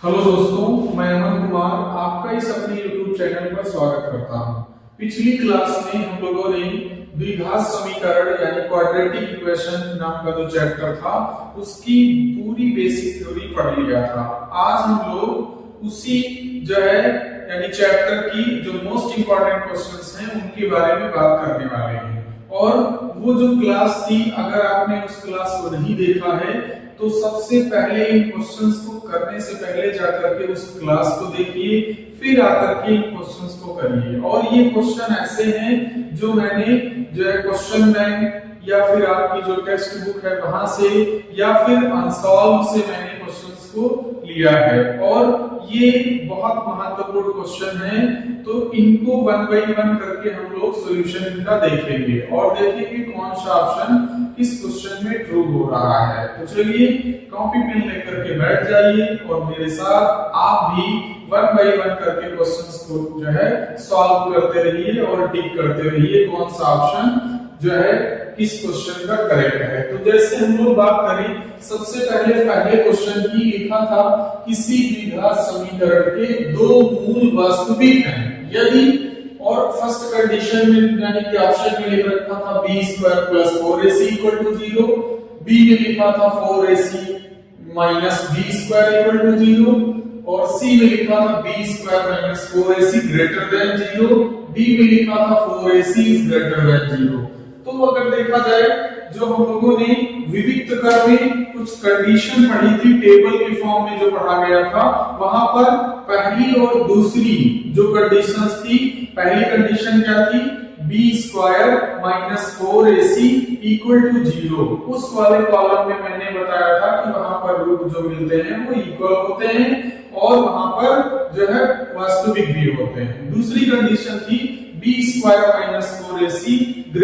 Hello दोस्तों, मैं अमन कुमार आपका इस अपने YouTube चैनल पर स्वागत करता हूं। पिछली क्लास में हम लोगों ने द्विघात समीकरण यानी क्वाड्रेटिक इक्वेशन नाम का जो चैप्टर था उसकी पूरी बेसिक थ्योरी पढ़ लिया था। आज हम लोग उसी जो है यानी चैप्टर की जो मोस्ट इंपॉर्टेंट क्वेश्चंस हैं उनके बारे में बात करने वाले हैं। और वो जो क्लास थी, अगर आपने उस क्लास को नहीं देखा है तो सबसे पहले इन क्वेश्चंस को करने से पहले जाकर के उस क्लास को देखिए, फिर आकर के इन क्वेश्चंस को करिए। और ये क्वेश्चन ऐसे हैं जो मैंने जो है क्वेश्चन बैंक या फिर आपकी जो टेक्स्ट बुक है वहां से या फिर अनसॉल्व से मैंने क्वेश्चंस को लिया है। और ये बहुत महत्वपूर्ण क्वेश्चन है, तो इनको वन बाय वन करके हम लोग सॉल्यूशन इनका देखेंगे और देखेंगे कौन सा ऑप्शन इस क्वेश्चन में ट्रू हो रहा है। तो चलिए कॉपी पेन लेकर के बैठ जाइए और मेरे साथ आप भी वन बाय वन करके क्वेश्चंस को जो है सॉल्व करते रहिए और टिक करते रहिए कौन सा ऑप्शन जो है किस क्वेश्चन का करेक्ट है। तो जैसे हम लोग बात करें, सबसे पहले क्वेश्चन की लिखा था किसी द्विघात समीकरण के दो मूल वास्तविक हैं यदि, और फर्स्ट कंडीशन में यानी कि ऑप्शन में लिख रखा था b² + 4ac = 0, बी में लिखा था 4ac - b² = 0 और सी में लिखा था b² - 4ac > 0, डी में लिखा था 4ac > 0। तो अगर देखा जाए, जो हम लोगों ने विविक्त कर में कुछ कंडीशन पढ़ी थी, टेबल के फॉर्म में जो पढ़ा गया था, वहां पर पहली और दूसरी जो कंडीशंस थी, पहली कंडीशन क्या थी, b² - 4ac = 0। उस वाले कॉलम में मैंने बताया था कि वहां पर रूट जो मिलते हैं वो इक्वल होते हैं और वहां पर जो है वास्तविक भी होते हैं। दूसरी कंडीशन थी b² - 4ac >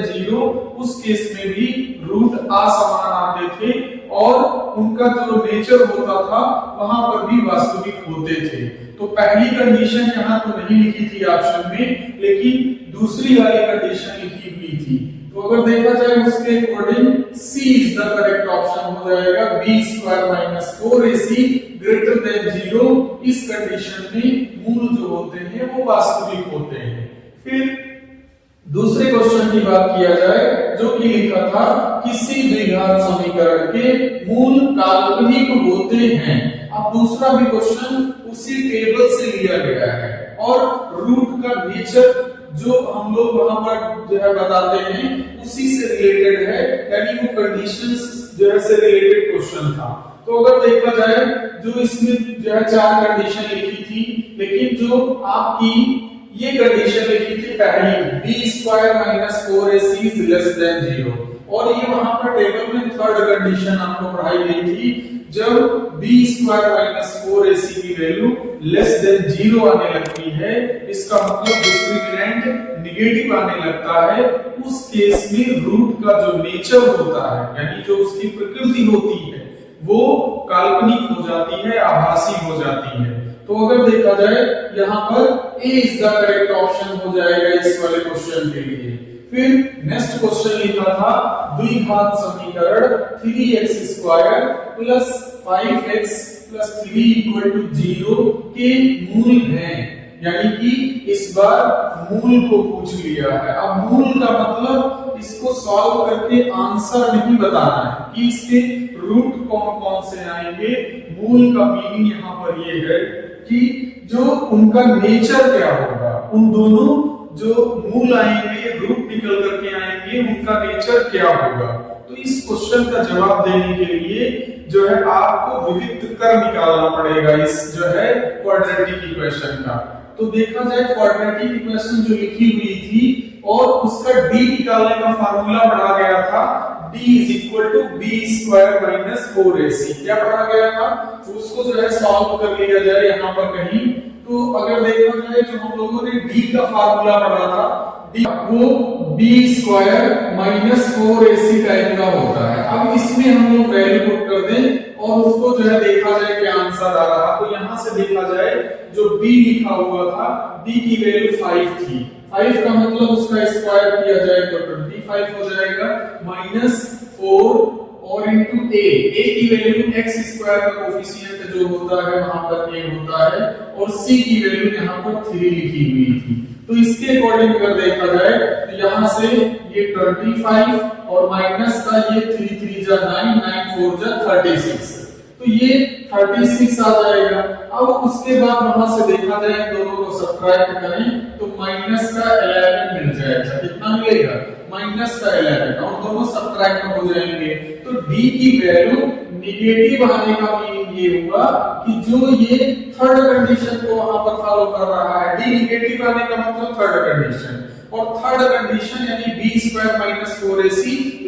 0। उस केस में भी रूट असमान आते थे और उनका जो नेचर होता था वहां पर भी वास्तविक होते थे। तो पहली कंडीशन यहां तो नहीं लिखी थी ऑप्शन में, लेकिन दूसरी वाली कंडीशन लिखी हुई थी। तो अगर देखा जाए उसके according C is the correct option हो जाएगा, b² - 4ac > 0। इस कंडीशन में मूल जो होते हैं वो वास्तविक होते हैं। फिर दूसरे क्वेश्चन की बात किया जाए, जो कि लिखा था किसी द्विघात समीकरण के मूल काल्पनिक होते हैं। अब दूसरा भी क्वेश्चन उसी टेबल से लिया गया है और रूट का नेचर जो हम लोग वहां पर जो है बताते हैं उसी से रिलेटेड है, यानी वो कंडीशंस जो है से रिलेटेड क्वेश्चन था। तो अगर देखा जाए, जो इसमें जो है 4 कंडीशन लिखी थी, लेकिन जो आपकी ये कंडीशन लिखी थी पहली b² - 4ac < 0, और ये वहां पर टेबल में थर्ड कंडीशन आपको पढ़ाई गई थी, जब b² - 4ac की वैल्यू < 0 आने लगती है, इसका मतलब डिस्क्रिमिनेंट नेगेटिव आने लगता है, उस केस में रूट का जो नेचर होता है यानी जो उसकी प्रकृति होती है वो काल्पनिक हो जाती है, आभासी हो जाती है। तो अगर देखा जाए यहाँ पर ए इज द करेक्ट ऑप्शन हो जाएगा इस वाले क्वेश्चन के लिए। फिर नेक्स्ट क्वेश्चन लिखा था द्विघात समीकरण 3x² + 5x + 3 = 0 के मूल हैं, यानी कि इस बार मूल को पूछ लिया है। अब मूल का मतलब इसको सॉल्व करके आंसर नहीं बताना है कि इसके रूट कौन कौन से आएंगे। मूल का मीनिंग यहाँ पर ये है कि जो उनका नेचर क्या होगा, उन दोनों जो मूल आएंगे, रूट निकल करके आएंगे, उनका नेचर क्या होगा। तो इस क्वेश्चन का जवाब देने के लिए जो है आपको विविक्त कर निकालना पड़ेगा इस जो है क्वाड्रेटिक इक्वेशन का। तो देखा जाए क्वाड्रेटिक इक्वेशन जो लिखी हुई थी और उसका d निकालने का फार्मूला पढ़ा गया था, d = b² - 4ac। क्या पढ़ा गया था, उसको जो है सॉल्व कर लिया जाए यहाँ पर कहीं। तो अगर देखा जाए, जो हम लोगों ने d का फार्मूला पढ़ा था, d वो b² - 4ac टाइप का होता है। अब इसमें हम लोग वैल्यू पुट कर दें और उसको जो है देखा जाए क्या आंसर आ रहा। तो यहाँ से देखा जाए, जो b लिखा हुआ था, d की वैल्यू 5 थी। 5 का मतलब उसका स्क्वायर किया जाए तो 25 हो जाएगा, -4 और इंटू ए की वैल्यू एक्स स्क्वायर का कोफिशिएंट जो होता है वहां पर ए होता है, और सी की वैल्यू यहाँ पर 3 लिखी हुई थी। तो इसके अकॉर्डिंग अगर देखा जाए तो यहाँ से ये 25 और माइनस का ये 3 3 जा 9 9 4 जा 36, तो ये 36 आ जाएगा। अब उसके बाद वहां से देखा जाए दोनों को सब्ट्रैक्ट करें तो माइनस का 11 मिल जाएगा। कितना मिलेगा? माइनस का 11, और दोनों सब्ट्रैक्ट हो जाएंगे। तो डी की वैल्यू नेगेटिव आने का मीनिंग ये हुआ कि जो ये थर्ड कंडीशन को वहां पर फॉलो कर रहा है, डी नेगेटिव आने का मतलब थर्ड कंडीशन, और थर्ड कंडीशन यानी b square minus 4ac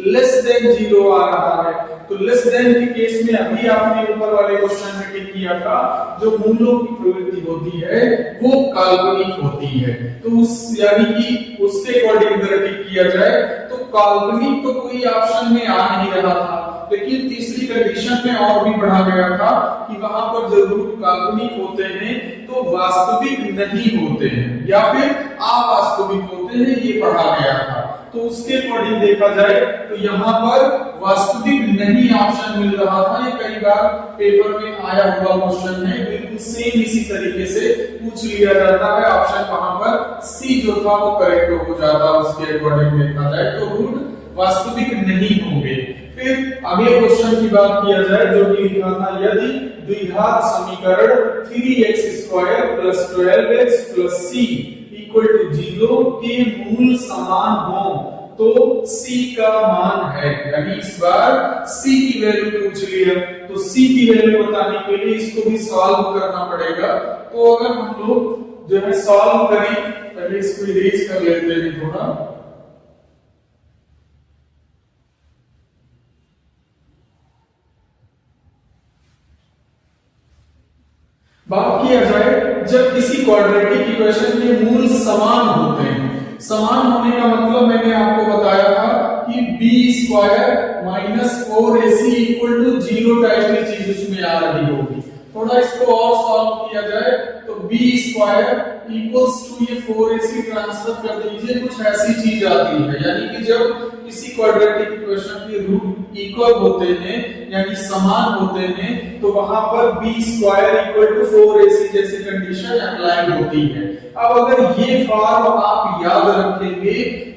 less than 0 आ रहा है। तो लेस देन के केस में अभी आपने ऊपर वाले क्वेश्चन में टिक किया था, जो मूलों की प्रवृत्ति होती है वो काल्पनिक होती है। तो उस यानी कि उसके अकॉर्डिंग अगर टिक किया जाए तो काल्पनिक तो कोई ऑप्शन में आ नहीं रहा था, लेकिन तीसरी कंडीशन में और भी बढ़ा गया था कि वहां पर जो रूट काल्पनिक होते हैं तो वास्तविक नहीं होते हैं या फिर अवास्तविक होते हैं, ये पढ़ा गया था। तो उसके अकॉर्डिंग देखा जाए तो यहाँ पर वास्तविक नहीं ऑप्शन मिल रहा था। ये कई बार पेपर में आया हुआ क्वेश्चन है, बिल्कुल सेम इसी तरीके से पूछ लिया जाता है। ऑप्शन वहां पर सी जो था वो करेक्ट हो जाता। उसके अकॉर्डिंग देखा जाए तो रूट वास्तविक नहीं होंगे। फिर अगले क्वेश्चन की बात किया जाए जो कि लिखा था, यदि द्विघात समीकरण 3x² + 12x + c = 0 के मूल समान हो तो c का मान है। यानी इस बार c की वैल्यू पूछ लिया, तो c की वैल्यू बताने के लिए इसको भी सॉल्व करना पड़ेगा। तो अगर हम लोग जो है सॉल्व करें, पहले इसको इरेज कर लेते हैं थोड़ा। बात किया जाए जब किसी क्वाड्रेटिक इक्वेशन के मूल समान होते हैं, समान होने का मतलब मैंने आपको बताया था कि b² - 4ac = 0 टाइप की चीज उसमें आ रही होगी। थोड़ा इसको और सॉल्व किया जाए तो b² = ये 4ac ट्रांसफर कर दीजिए, कुछ ऐसी चीज आती है। यानी कि जब किसी क्वाड्रेटिक इक्वेशन के रूट इक्वल होते हैं यानी समान होते हैं तो वहां पर b² = 4ac जैसी कंडीशन अप्लाई होती है। अब अगर ये फॉर्म आप याद रखेंगे,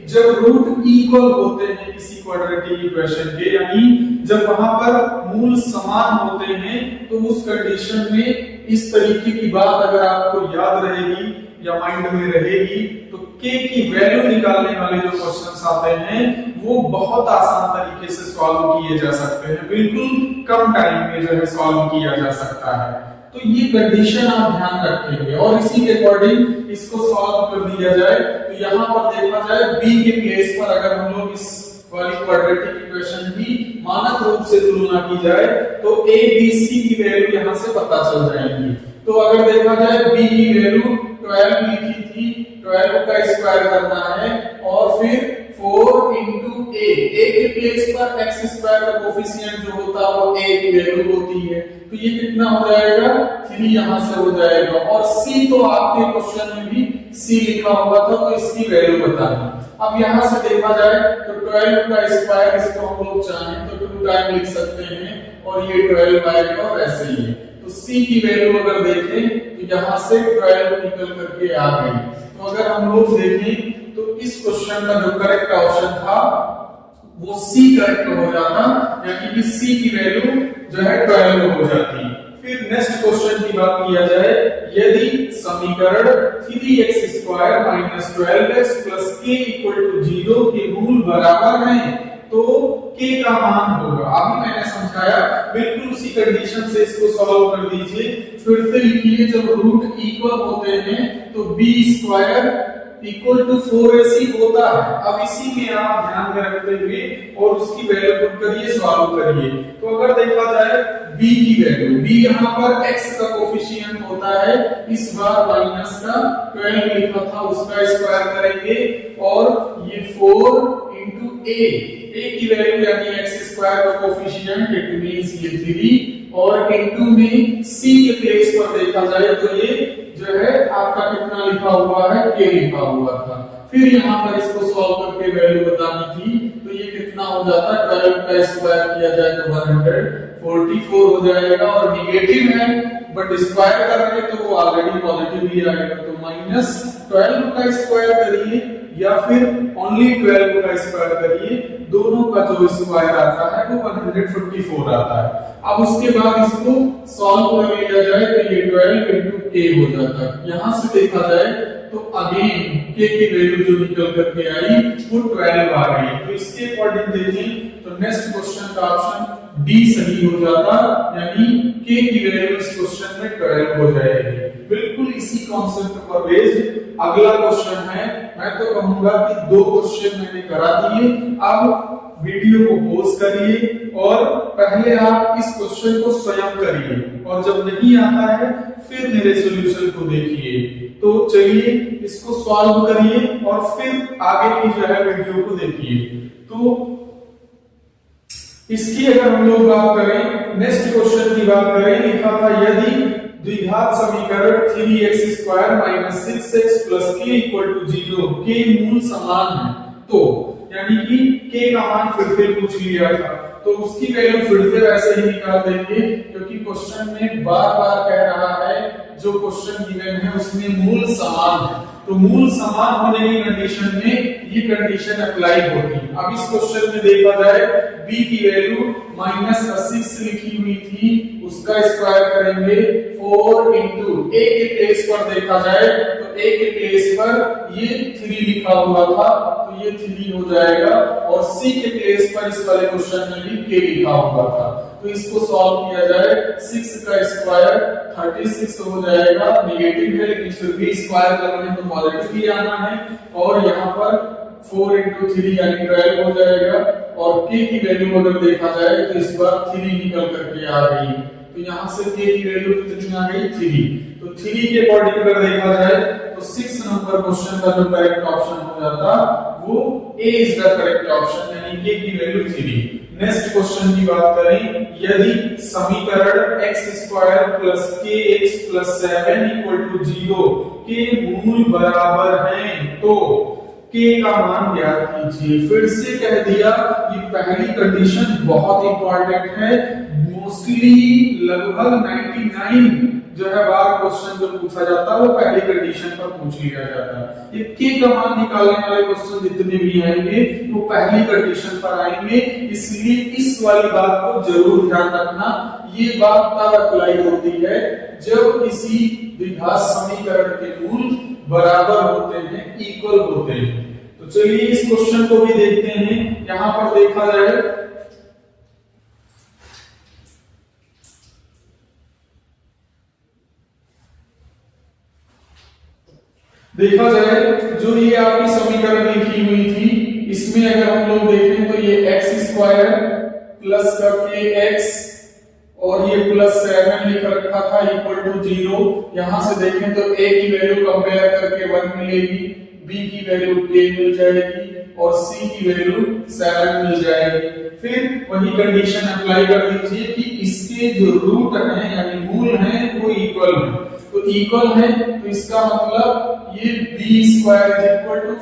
जब रूट इक्वल होते हैं किसी क्वाड्रेटिक इक्वेशन के, यानी जब वहां पर मूल समान होते हैं, तो उस कंडीशन में इस तरीके की बात अगर आपको याद रहेगी या माइंड में रहेगी तो k की वैल्यू निकालने वाले जो क्वेश्चंस आते हैं वो बहुत आसान तरीके से सॉल्व किए जा सकते हैं, बिल्कुल कम टाइम में जो है सॉल्व किया जा सकता है। तो ये कंडीशन आप ध्यान रखेंगे और इसी के अकॉर्डिंग इसको सॉल्व कर दिया जाए। तो यहाँ पर देखा जाए b के प्लेस पर अगर हम लोग इस वाली क्वाड्रेटिक इक्वेशन की मानक रूप से तुलना की जाए तो a b c की वैल्यू यहाँ से पता चल जाएगी। तो अगर देखा जाए b की वैल्यू 12 लिखी थी, 12 का स्क्वायर करना है और फिर 4 into a के प्लेस पर x² का कोफिशिएंट जो होता है वो a की वैल्यू होती है, तो ये कितना हो जाएगा 3 यहां से हो जाएगा। और c तो आपके क्वेश्चन में भी c लिखा हुआ था, तो इसकी वैल्यू बतानी। अब यहां से देखा जाए तो 12 का स्क्वायर इसको हम लोग चाहें तो 2 टाइम लिख सकते हैं और ये 12 आएगा और ऐसे ही है। तो c की वैल्यू अगर देखें तो यहां से 12 निकल करके आ गई। तो अगर हम लोग देखें तो इस क्वेश्चन का जो करेक्ट ऑप्शन था वो सी करेक्ट हो जाता, यानी कि सी की वैल्यू जो है 12 हो जाती। फिर नेक्स्ट क्वेश्चन की बात किया जाए, यदि समीकरण 3x² - 12x + k = 0 के मूल बराबर हैं तो k का मान होगा। अभी मैंने समझाया, बिल्कुल उसी कंडीशन से इसको सॉल्व कर दीजिए। फिर से लिखिए, जब रूट इक्वल होते हैं तो b² = 4ac होता है। अब इसी में आप ध्यान में रखते हुए और उसकी वैल्यू पुट करिए, सॉल्व करिए। तो अगर देखा जाए b की वैल्यू, b यहाँ पर x का कोफिशिएंट होता है, इस बार माइनस का 12 लिखा था उसका स्क्वायर करेंगे और ये 4 into a की वैल्यू यानी x² का कोफिशिएंट इट मींस ये 3 और इनटू में c के प्लेस पर देखा जाए तो ये जो है आपका कितना लिखा हुआ है k लिखा हुआ था। फिर यहाँ पर इसको सॉल्व करके वैल्यू बतानी थी, तो तो ये कितना हो जाता है, 12 का स्क्वायर किया जाए तो 144 हो जाएगा, और निगेटिव है बट स्क्वायर करेंगे तो वो ऑलरेडी पॉजिटिव ही आएगा, तो -12 का स्क्वायर करिए या फिर ओनली 12 का स्क्वायर करिए, दोनों का जो स्क्वायर आता है वो 144 आता है। अब उसके बाद इसको सॉल्व कर लिया जाए तो ये 12 into k हो जाता है। यहां से देखा जाए तो अगेन k की वैल्यू जो निकल करके आई वो 12 आ गई, तो इसके अकॉर्डिंग देखें तो नेक्स्ट क्वेश्चन का ऑप्शन डी सही हो जाता, यानी k की वैल्यू इस क्वेश्चन में 12 हो जाएगी। बिल्कुल इसी कॉन्सेप्ट पर बेस्ड अगला क्वेश्चन है। मैं तो कहूंगा कि 2 क्वेश्चन मैंने करा दिए, अब वीडियो को पॉज करिए और पहले आप इस क्वेश्चन को स्वयं करिए, और जब नहीं आता है फिर मेरे सॉल्यूशन को देखिए। तो चलिए इसको सॉल्व करिए और फिर आगे की जो है वीडियो को देखिए। तो इसकी अगर हम लोग बात करें, नेक्स्ट क्वेश्चन की बात करें, लिखा था यदि द्विघात समीकरण 3x² - 6x + k = 0 के मूल समान है, तो यानी कि k का मान फिर से पूछ लिया था, तो उसकी वैल्यू फिर से वैसे ही निकाल देंगे, क्योंकि क्वेश्चन में बार-बार कह रहा है जो क्वेश्चन गिवन है उसमें मूल समान है, तो मूल समान होने की कंडीशन में ये कंडीशन अप्लाई होती है। अब इस क्वेश्चन में देखा जाए b की वैल्यू -6 लिखी हुई थी, उसका स्क्वायर करेंगे 4 into a के प्लेस पर देखा जाए तो a के प्लेस पर ये 3 लिखा हुआ था, तो ये 3 हो जाएगा, और c के प्लेस पर इस वाले क्वेश्चन में भी k लिखा हुआ था, तो इसको सॉल्व किया जाए 6 का स्क्वायर 36 हो जाएगा, नेगेटिव है लेकिन फिर भी स्क्वायर करने तो पॉजिटिव ही आना है, और यहाँ पर 4 into 3 यानी 12 हो जाएगा, और k की वैल्यू अगर देखा जाए तो इस बार 3 निकल करके आ गई, तो यहाँ से k की वैल्यू कितनी आ गई 3, तो 3 के अकॉर्डिंग अगर देखा जाए तो 6 नंबर क्वेश्चन का जो करेक्ट ऑप्शन हो जाता वो A is the correct option, यानी k की वैल्यू 3। नेक्स्ट क्वेश्चन की बात करें, यदि समीकरण x² + kx + 7 = 0 के मूल बराबर हैं तो k का मान ज्ञात कीजिए। फिर से कह दिया कि पहली कंडीशन बहुत इंपॉर्टेंट है, मोस्टली लगभग 99 जो है बार क्वेश्चन जो पूछा जाता है वो पहली कंडीशन पर पूछ लिया जाता है। ये k का मान निकालने वाले क्वेश्चन जितने भी आएंगे वो पहली कंडीशन पर आएंगे, इसलिए इस वाली बात को जरूर ध्यान रखना। ये बात तब अप्लाई होती है जब किसी द्विघात समीकरण के मूल बराबर होते हैं, इक्वल होते हैं। तो चलिए इस क्वेश्चन को भी देखते हैं। यहां पर देखा जाए जो ये आपकी समीकरण लिखी हुई थी, इसमें अगर हम लोग देखें तो ये x² प्लस करके x और ये +7 लिख रखा था =0। यहां से देखें तो a की वैल्यू कंपेयर करके 1 मिलेगी, b की वैल्यू k मिल जाएगी और c की वैल्यू 7 मिल जाएगी। फिर वही कंडीशन अप्लाई कर दीजिए कि इसके जो रूट हैं यानी मूल हैं वो इक्वल हैं, तो इक्वल है तो इसका मतलब ये b²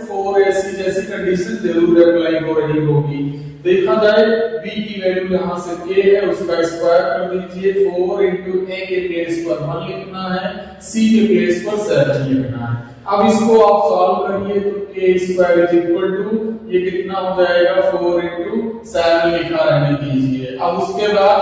4ac जैसी कंडीशन जरूर अप्लाई हो रही होगी। देखा जाए b की वैल्यू यहां से k है, उसका स्क्वायर कर दीजिए, 4 into a के प्लेस पर 1 लिखना है, c के प्लेस पर 7 लिखना है। अब इसको आप सॉल्व करिए तो k² ये कितना हो जाएगा 4 into 7 लिखा रहने दीजिए। अब उसके बाद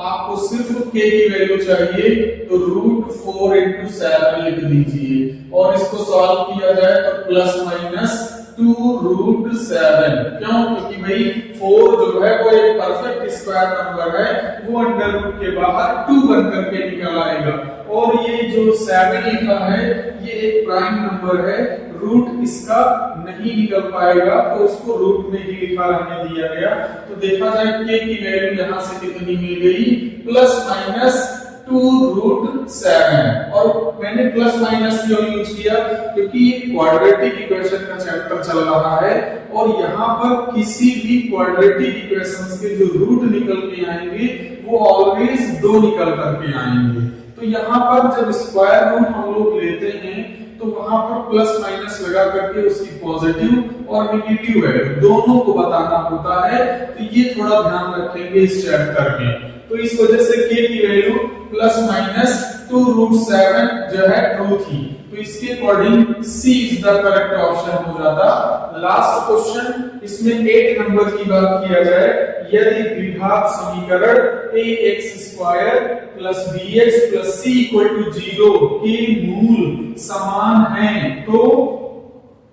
आपको सिर्फ k की वैल्यू चाहिए तो √4 into 7 लिख दीजिए और इसको सॉल्व किया जाए तो +-2√7। क्यों? क्योंकि भाई 4 जो है वो एक परफेक्ट स्क्वायर नंबर है, वो अंडर रूट के बाहर 2 बन करके निकल आएगा, और ये जो 7 लिखा है ये एक प्राइम नंबर है, रूट इसका नहीं निकल पाएगा तो उसको रूट में ही लिखा रहने दिया गया। तो देखा जाए k की वैल्यू यहां से कितनी मिल गई +-2√7। और मैंने प्लस माइनस क्यों यूज किया? क्योंकि ये क्वाड्रेटिक इक्वेशन का चैप्टर चल रहा है और यहाँ पर किसी भी क्वाड्रेटिक इक्वेशंस के जो रूट निकल के आएंगे वो ऑलवेज 2 निकल करके आएंगे। तो यहाँ पर जब स्क्वायर रूट हम लोग लेते हैं तो तो वहां पर प्लस माइनस लगा करके उसकी पॉजिटिव और नेगेटिव वैल्यू दोनों को बताना होता है। तो ये थोड़ा ध्यान रखेंगे इस चैप्टर में। तो इस वजह से k की वैल्यू प्लस माइनस 2√7 जो है ट्रू थी। तो इसके according C is the correct option हो जाता। लास्ट क्वेश्चन, इसमें 8 नंबर की बात किया जाए, यदि द्विघात समीकरण ax² plus bx plus c equal to 0 के मूल समान हैं तो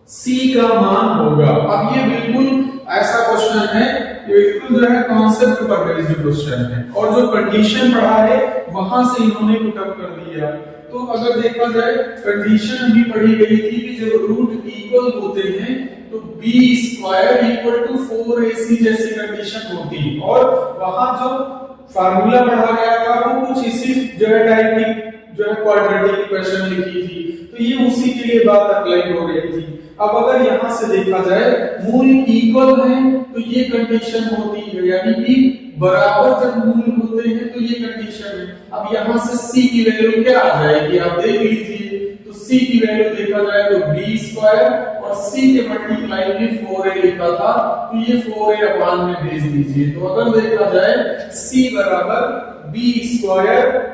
C का मान होगा। अब ये बिल्कुल ऐसा क्वेश्चन है, ये बिल्कुल जो है कॉन्सेप्ट पर बेस्ड क्वेश्चन है और जो कंडीशन पढ़ा है वहां से इन्होंने पुटअप कर दिया। तो अगर देखा जाए कंडीशन भी पढ़ी गई थी कि जब रूट इक्वल होते हैं तो b² इक्वल टू 4ac जैसी कंडीशन होती और वहां जो फार्मूला पढ़ा गया था वो कुछ इसी जो है टाइप की जो है क्वाड्रेटिक इक्वेशन लिखी थी। तो ये उसी के लिए बात अप्लाई हो रही थी। अब अगर यहां से देखा जाए मूल इक्वल है तो ये कंडीशन होती है, यानी कि बराबर जब मूल होते हैं तो ये कंडीशन है। अब यहां से c की वैल्यू क्या आ जाएगी आप देख लीजिए। तो c की वैल्यू देखा जाए तो b² और c के मल्टीप्लाई में 4a लिखा था तो ये 4a अपान में भेज दीजिए। तो अगर देखा जाए c बराबर b²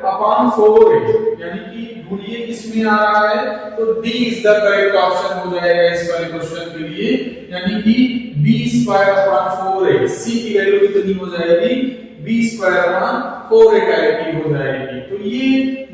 अपान 4a, यानी कि ढूंढिए किसमें आ रहा है तो D is the correct option हो जाएगा इस वाले क्वेश्चन के लिए, यानी कि b² अपान 4a। c की वैल्यू कितनी हो जाएगी b² अपान 4a टाइप की हो जाएगी। तो ये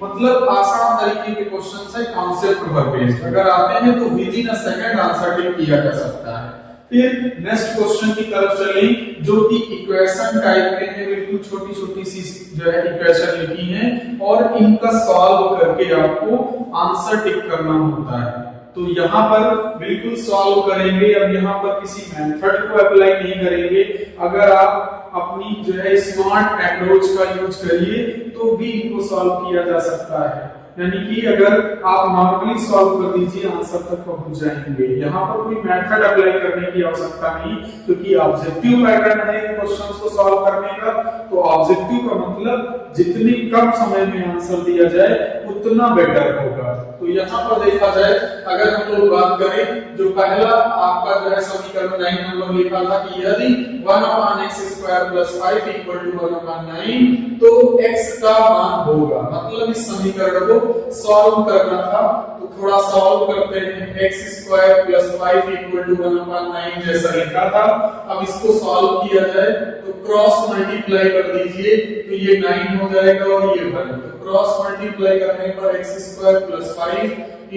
मतलब आसान तरीके के क्वेश्चन है कॉन्सेप्ट पर बेस्ड। अगर आते हैं तो with in a second answer tick किया जा सकता है। फिर नेक्स्ट क्वेश्चन की तरफ चलें जो कि इक्वेशन टाइप के हैं, बिल्कुल छोटी छोटी सी जो है इक्वेशन लिखी हैं और इनका सॉल्व करके आपको आंसर टिक करना होता है। तो यहाँ पर बिल्कुल सॉल्व करेंगे। अब यहाँ पर किसी मेथड को अप्लाई नहीं करेंगे। अगर आप अपनी जो है स्मार्ट अप्रोच का यूज करिए तो भी इनको सॉल्व किया जा सकता है, यानी कि अगर आप नॉर्मली सॉल्व कर दीजिए आंसर तक पहुंच जाएंगे। यहाँ पर कोई मेथड अप्लाई करने की आवश्यकता नहीं, क्योंकि ऑब्जेक्टिव पैटर्न है इन क्वेश्चंस को सॉल्व करने का। तो ऑब्जेक्टिव का मतलब जितनी कम समय में आंसर दिया जाए उतना बेटर होगा। तो यहाँ पर देखा जाए अगर हम लोग बात करें जो पहला आपका जो है समीकरण 9 नंबर लिखा था कि यदि 1/x² + 5 = 1/9 तो x का मान होगा, मतलब इस समीकरण को सॉल्व करना था। तो थोड़ा सॉल्व करते हैं। x² + 5 = 1/9 जैसा लिखा था। अब इसको सॉल्व किया जाए तो क्रॉस मल्टीप्लाई कर दीजिए तो ये 9 हो जाएगा और ये 1। तो क्रॉस मल्टीप्लाई करने पर x² + 5 =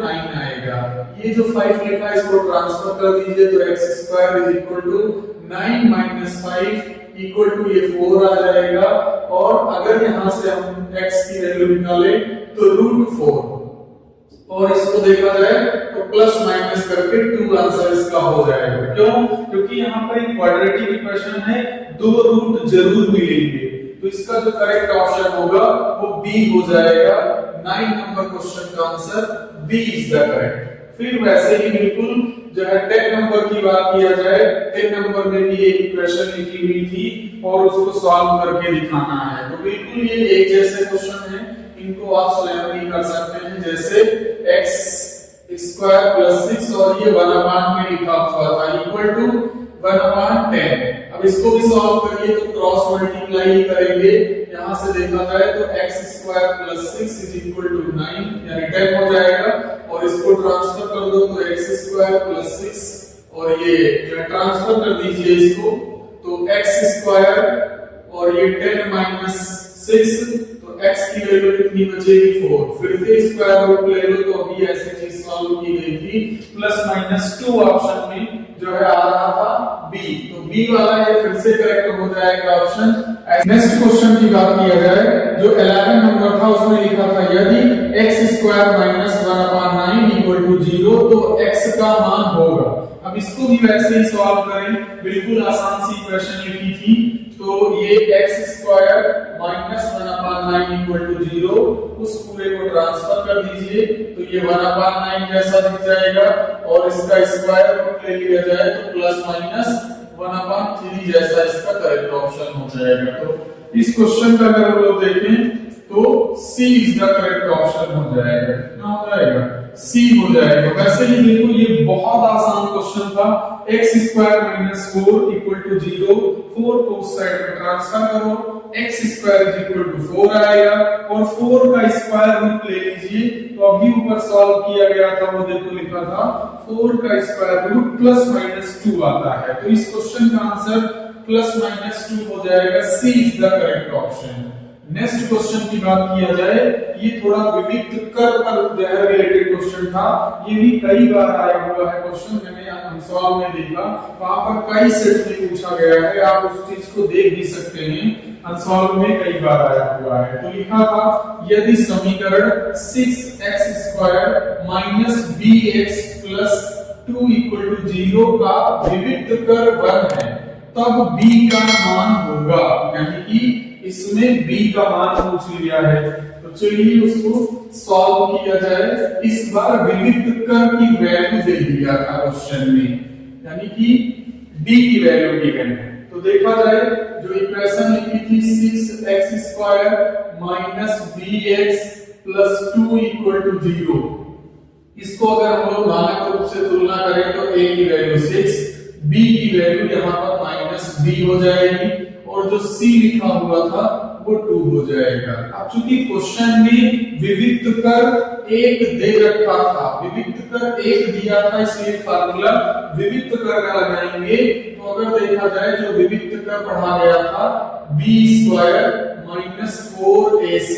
9 आएगा। ये जो 5 लिखा है इसको ट्रांसफर कर दीजिए तो x² = 9 - 5 = ये 4 आ जाएगा। और अगर यहां से हम x की वैल्यू निकालें तो √4 और इसको देखा जाए तो प्लस माइनस करके 2 आंसर इसका हो जाएगा। क्यों? क्योंकि यहाँ पर एक क्वाड्रेटिक इक्वेशन है, 2 रूट जरूर मिलेंगे। तो इसका जो करेक्ट ऑप्शन होगा वो बी हो जाएगा। 9 नंबर क्वेश्चन का answer B is the correct. फिर वैसे ही बिल्कुल जो है 10 नंबर की बात किया जाए, 10 नंबर में भी एक इक्वेशन लिखी हुई थी और उसको सॉल्व करके दिखाना है। तो बिल्कुल ये एक जैसे क्वेश्चन है, इनको आप स्वयं भी कर सकते हैं। जैसे x² + 6 और ये 1/, में लिखा हुआ था = 1/10। अब इसको भी सॉल्व करिए तो क्रॉस मल्टीप्लाई ही करेंगे। यहां से देखा जाए तो x² + 6 = 9 यानी 10 हो जाएगा और इसको ट्रांसफर कर दो तो x² + 6 और ये जो ट्रांसफर कर दीजिए इसको तो x² और ये 10 - 6 तो x की वैल्यू कितनी बचेगी 4। फिर से स्क्वायर रूट ले लो तो अभी ऐसी चीज सॉल्व की गई थी। +-2 ऑप्शन में जो है आ रहा था b, तो b वाला ये फिर से करेक्ट हो जाएगा ऑप्शन। नेक्स्ट क्वेश्चन की बात किया जाए जो 11 नंबर था उसमें लिखा था यदि x² - 1/9 = 0 तो x का मान होगा। अब इसको भी वैसे ही सॉल्व करें, बिल्कुल आसान सी इक्वेशन लिखी थी। तो ये x² - 1/9 = 0 उस पूरे को ट्रांसफर कर दीजिए तो ये 1/9 जैसा दिख जाएगा और इसका स्क्वायर रूट ले लिया जाए तो +-1/3 जैसा इसका करेक्ट ऑप्शन हो जाएगा। तो इस क्वेश्चन का अगर हम लोग देखें तो C is the correct option हो जाएगा। कितना हो जाएगा सी हो जाएगा। वैसे ही देखो ये बहुत आसान क्वेश्चन था। x square minus 4 equal to 0, 4 को उस साइड में ट्रांसफर करो, x square is equal to 4 आएगा और 4 का स्क्वायर रूट ले लीजिए। तो अभी ऊपर सॉल्व किया गया था वो देखो लिखा था 4 का स्क्वायर रूट प्लस माइनस 2 आता है। तो इस क्वेश्चन का आंसर प्लस माइनस 2 हो जाएगा। C is the correct option. Next question की बात किया जाए, ये थोड़ा विविध कर पर जो है रिलेटेड क्वेश्चन था। ये भी कई बार आया हुआ है क्वेश्चन, मैंने आंसर में देखा वहां पर कई सेट में पूछा गया है, आप उस चीज को देख भी सकते हैं। आंसर में कई बार आया हुआ है। तो लिखा था यदि समीकरण 6x² minus bx plus 2 equal to 0 का विविध कर 1 है तब b का मान होगा, यानी कि इसमें b का मान पूछ लिया है। तो चलिए उसको सॉल्व किया जाए। इस बार विविध कर की वैल्यू दे दिया था क्वेश्चन में, यानी कि d की वैल्यू गिवन है। तो देखा जाए जो इक्वेशन लिखी थी 6x² minus bx plus 2 equal to 0, इसको अगर हम लोग मानक रूप से तुलना करें तो a की वैल्यू 6, b की वैल्यू यहाँ पर माइनस b हो जाएगी और जो c लिखा हुआ था वो 2 हो जाएगा। अब चूंकि क्वेश्चन में विविध कर 1 दे रखा था, विविध कर 1 दिया था, इसलिए फार्मूला विविध कर का लगाएंगे। तो अगर देखा जाए जो विविध कर पढ़ा गया था b² माइनस 4ac,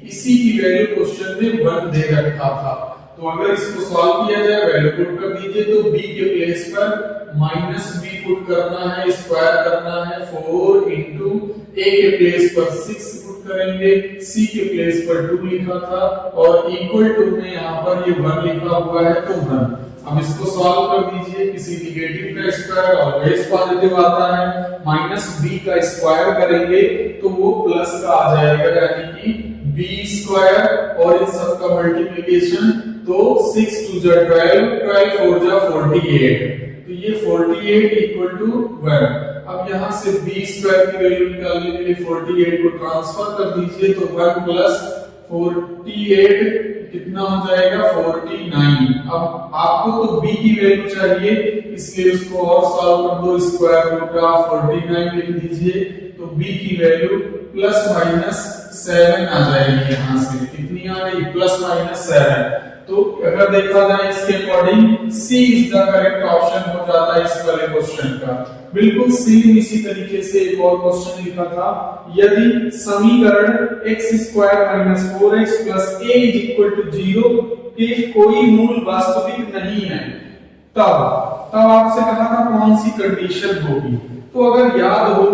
इसी की वैल्यू क्वेश्चन में 1 दे रखा था। तो अगर इसको सॉल्व किया जाए वैल्यू पुट कर दीजिए, तो b के प्लेस पर माइनस b पुट करना है, स्क्वायर करना है 4 इंटू a के प्लेस पर 6 पुट करेंगे, c के प्लेस पर 2 लिखा था और इक्वल टू में यहाँ पर ये 1 लिखा हुआ है तो 1। अब इसको सॉल्व कर दीजिए, किसी निगेटिव का स्क्वायर ऑलवेज पॉजिटिव आता है, माइनस b का स्क्वायर करेंगे तो वो प्लस का आ जाएगा, यानी कि b² और इन सब का मल्टीप्लिकेशन, तो 6 2 जा 12, 12 4 जा 48, तो ये 48 इक्वल टू 1। अब यहाँ से b² की वैल्यू निकालने के लिए 48 को ट्रांसफर कर दीजिए, तो 1 प्लस 48 कितना हो जाएगा 49। अब आपको तो b की वैल्यू चाहिए, इसलिए उसको और सॉल्व कर दो, स्क्वायर रूट ऑफ 49 लिख दीजिए, तो b की वैल्यू प्लस माइनस 7 आ जाएगी। यहाँ से कितनी आ गई प्लस माइनस 7। तो अगर देखा जाए इसके according C is the correct option हो जाता है इस वाले क्वेश्चन का। बिल्कुल सेम इसी तरीके से एक और क्वेश्चन लिखा था, यदि समीकरण x² minus 4x plus a is equal to 0 के कोई मूल वास्तविक नहीं है तब आपसे कहा था कौन सी कंडीशन होगी। तो अगर याद हो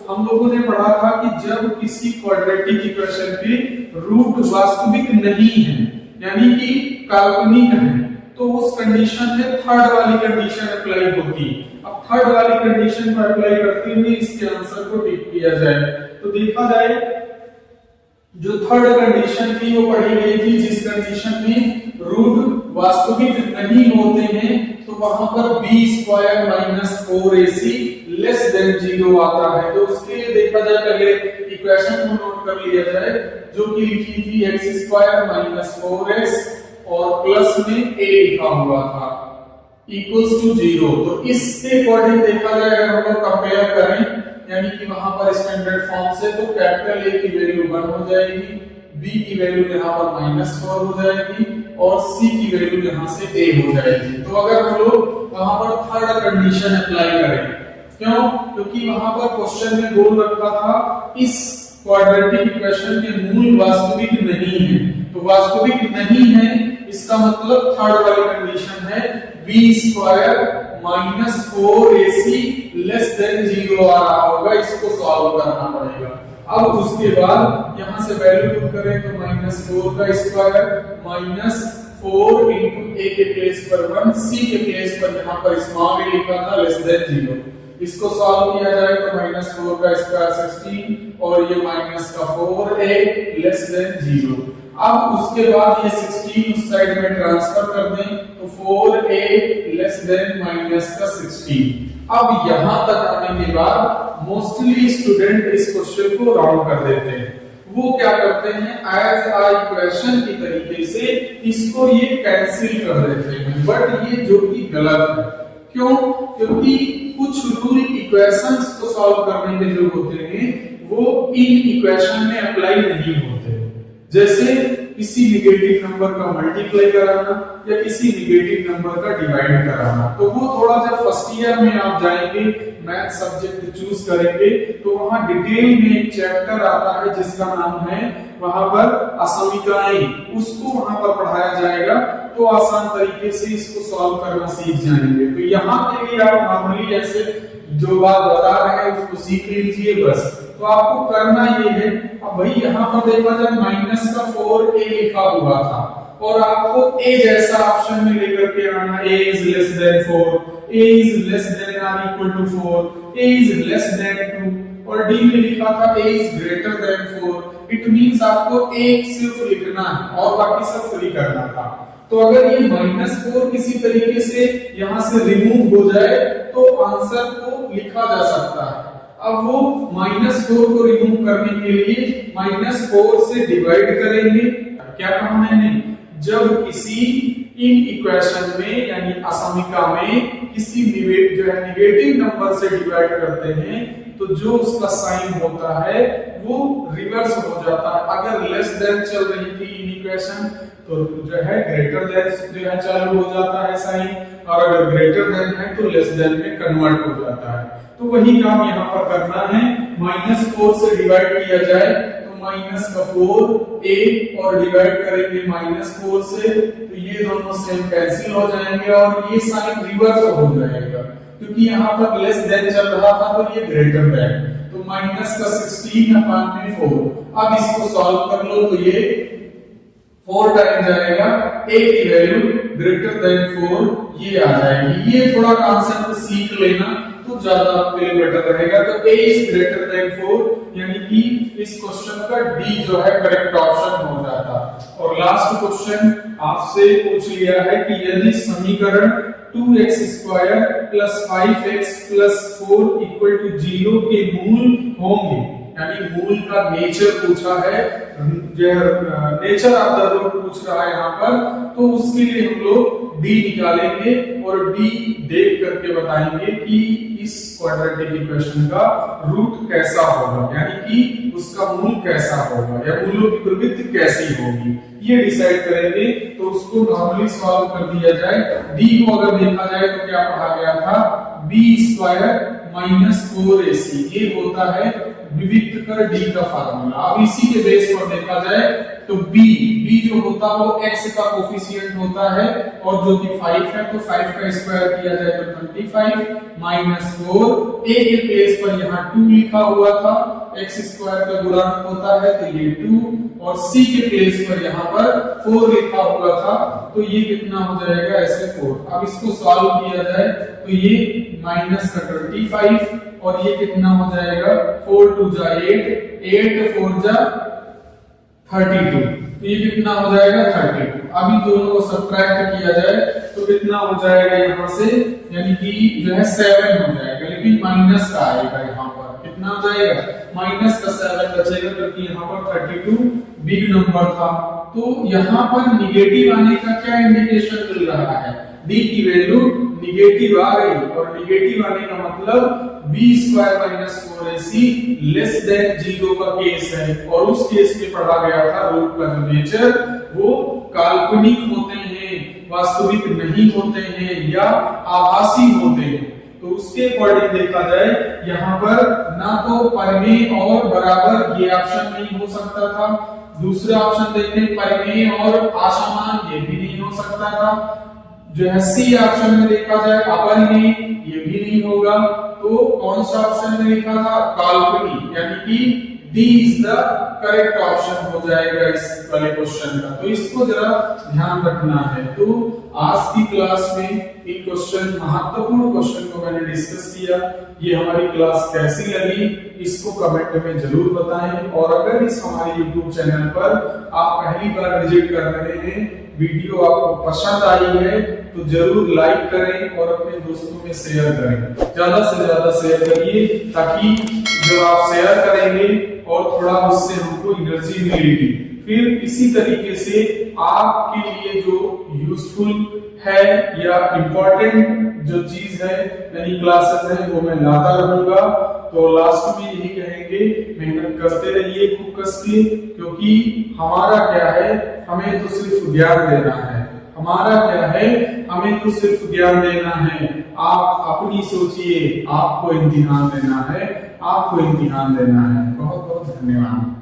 हम लोगों ने पढ़ा था कि जब किसी क्वाड्रेटिक इक्वेशन के रूट वास्तविक नहीं है, यानी कि काल्पनिक है, तो उस कंडीशन में थर्ड वाली कंडीशन अप्लाई होती। अब थर्ड वाली कंडीशन को अप्लाई करते हुए इसके आंसर को टिक किया जाए, तो देखा जाए जो थर्ड कंडीशन थी वो पढ़ी गई थी, जिस कंडीशन में रूट वास्तविक नहीं होते हैं तो वहां पर b² minus 4ac less than 0 आता है। तो उसके लिए देखा जाए पहले इक्वेशन को नोट कर लिया जाए, जो कि लिखी थी x² माइनस 4x और प्लस में a लिखा हुआ था इक्वल्स टू 0। तो इसके अकॉर्डिंग देखा जाए अगर हम लोग कंपेयर करें, यानी कि वहां पर स्टैंडर्ड फॉर्म से, तो कैपिटल A की वैल्यू 1 हो जाएगी, B की वैल्यू यहाँ पर -4 हो जाएगी और C की वैल्यू यहाँ से A हो जाएगी। तो अगर हम लोग वहां पर थर्ड कंडीशन अप्लाई करें, क्यों? क्योंकि वहां पर क्वेश्चन में गोल रखा था इस क्वाड्रेटिक इक्वेशन के मूल वास्तविक नहीं है, तो वास्तविक नहीं है इसका मतलब थर्ड वाली कंडीशन है b² minus 4ac less than 0 आ रहा होगा, इसको सॉल्व करना पड़ेगा। अब उसके बाद यहां से वैल्यू पुट करें तो -4 का स्क्वायर माइनस 4 इंटू a के प्लेस पर 1, c के प्लेस पर यहां पर स्मॉल a लिखा था लेस देन 0। इसको सॉल्व किया जाए तो -4 का स्क्वायर 16 और ये माइनस का 4a लेस देन 0। अब उसके बाद ये 16 उस साइड में ट्रांसफर कर दें तो 4a लेस देन माइनस का 16। अब यहां तक आने के बाद मोस्टली स्टूडेंट इस क्वेश्चन को राउंड कर देते हैं। वो क्या करते हैं एज अ इक्वेशन की तरीके से इसको ये कैंसिल कर देते हैं, बट ये जो कि गलत है। क्यों? क्योंकि कुछ रूल इक्वेशंस को सॉल्व करने के जो होते हैं वो इन इक्वेशन में अप्लाई नहीं होते। जैसे किसी निगेटिव नंबर का मल्टीप्लाई कराना या किसी निगेटिव नंबर का डिवाइड कराना, तो वो थोड़ा जब फर्स्ट ईयर में आप जाएंगे मैथ सब्जेक्ट चूज करेंगे तो वहां डिटेल में एक चैप्टर आता है जिसका नाम है वहां पर असमीकरण, उसको वहां पर पढ़ाया जाएगा, तो आसान तरीके से इसको सॉल्व करना सीख जाएंगे। तो यहाँ पे भी आप नॉर्मली ऐसे जो बात बता रहे हैं उसको सीख लीजिए बस। तो आपको करना ये है, अब भाई यहाँ पर देखा जाए माइनस का 4a लिखा हुआ था और आपको a जैसा ऑप्शन में लेकर के आना, a is less than 4, a is less than or equal to 4, a is less than 2 और d में लिखा था a is greater than 4। It means आपको a सिर्फ लिखना है और बाकी सब फ्री करना था। तो अगर ये -4 किसी तरीके से यहाँ से रिमूव हो जाए तो आंसर को लिखा जा सकता है। अब वो -4 को रिमूव करने के लिए -4 से डिवाइड करेंगे। क्या कहा मैंने? जब किसी इन इक्वेशन में यानी असमीका में किसी जो है निगेटिव नंबर से डिवाइड करते हैं तो जो उसका साइन होता है वो रिवर्स हो जाता है। अगर लेस देन चल रही थी इन इक्वेशन तो जो है ग्रेटर देन जो है चालू हो जाता है साइन, और अगर ग्रेटर देन है तो लेस देन में कन्वर्ट हो जाता है। तो वही काम यहाँ पर करना है, -4 से डिवाइड किया जाए तो -4a और डिवाइड करेंगे -4 से, तो ये दोनों सेम कैंसिल हो जाएंगे और ये साइन रिवर्स हो जाएगा क्योंकि यहाँ पर लेस देन चल रहा था तो ये ग्रेटर देन, तो -16/4। अब इसको सॉल्व कर लो तो ये 4 टाइम जाएगा, a की वैल्यू ग्रेटर देन 4 ये आ जाएगी। ये थोड़ा कॉन्सेप्ट सीख लेना तो ज्यादा आपके लिए बेटर रहेगा। तो a इज ग्रेटर देन 4 यानी कि इस क्वेश्चन का d जो है करेक्ट ऑप्शन हो जाता। और लास्ट क्वेश्चन आपसे पूछ लिया है कि यदि समीकरण 2x² + 5x + 4 = 0 के मूल होंगे, यानी मूल का नेचर पूछा है, नेचर ऑफ द रूट पूछ रहा है यहाँ पर, तो उसके लिए हम लोग d निकालेंगे और d देख करके बताएंगे कि इस क्वाड्रेटिक इक्वेशन का रूट कैसा होगा, यानी कि उसका मूल कैसा होगा या मूलों की प्रवृत्ति कैसी होगी, ये डिसाइड करेंगे। तो उसको नॉर्मली सॉल्व कर दिया जाए। d को अगर देखा जाए तो क्या पढ़ा गया था, b² - 4ac, ये होता है विविक्त कर d का फार्मूला। अब इसी के बेस पर देखा जाए तो b जो होता है वो x का कोफिशिएंट होता है और जो कि 5 है तो 5 का स्क्वायर किया जाए तो 25 -4, a के प्लेस पर यहाँ 2 लिखा हुआ था, x² का गुणांक होता है तो ये 2, और c के प्लेस पर यहाँ पर 4 लिखा हुआ था तो ये कितना हो जाएगा ऐसे 4। अब इसको सॉल्व किया जाए तो ये -25 और ये कितना हो जाएगा 4 2 जा 8, 8 4 जा 32, तो ये कितना हो जाएगा 32। अभी दोनों को सब्ट्रैक्ट किया जाए तो कितना हो जाएगा यहाँ से, यानी कि जो है 7 हो जाएगा, लेकिन माइनस का आएगा यहाँ पर, कितना हो जाएगा -7 बचेगा क्योंकि यहाँ पर 32 बिग नंबर था। तो यहाँ पर निगेटिव आने का क्या इंडिकेशन मिल रहा है, d की वैल्यू निगेटिव आ गई, और निगेटिव आने का मतलब b² - 4ac लेस देन 0 का केस है, और उस केस में पढ़ा गया था रूट का जो नेचर वो काल्पनिक होते हैं, वास्तविक नहीं होते हैं या आभासी होते हैं। तो उसके अकॉर्डिंग देखा जाए यहाँ पर ना तो परिमेय और बराबर ये ऑप्शन नहीं हो सकता था, दूसरा ऑप्शन देखें परिमेय और असमान ये भी नहीं हो सकता था, जो है सी ऑप्शन में देखा जाए अपरिमेय ये भी नहीं होगा, तो कौन सा ऑप्शन में लिखा था काल्पनिक, यानी कि D is the correct option हो जाएगा इस वाले क्वेश्चन का। तो इसको जरा ध्यान रखना है। तो आज की क्लास में इन क्वेश्चन महत्वपूर्ण क्वेश्चन को मैंने डिस्कस किया, ये हमारी क्लास कैसी लगी इसको कमेंट में जरूर बताएं, और अगर इस हमारे YouTube चैनल पर आप पहली बार विजिट कर रहे हैं, वीडियो आपको पसंद आई है तो जरूर लाइक करें और अपने दोस्तों में शेयर करें, ज्यादा से ज्यादा शेयर करिए ताकि जब आप शेयर करेंगे और थोड़ा उससे हमको एनर्जी मिलेगी। फिर इसी तरीके से आपके लिए जो यूजफुल है या इम्पोर्टेंट जो चीज है यानी क्लासेस है वो मैं लाता रहूंगा। तो लास्ट में यही कहेंगे, मेहनत करते रहिए खूब कस के, क्योंकि हमारा क्या है, हमें तो सिर्फ ज्ञान देना है। हमारा क्या है, हमें तो सिर्फ ज्ञान देना है। आप अपनी सोचिए, आपको इम्तिहान देना है, आपको इम्तिहान देना है। बहुत बहुत धन्यवाद।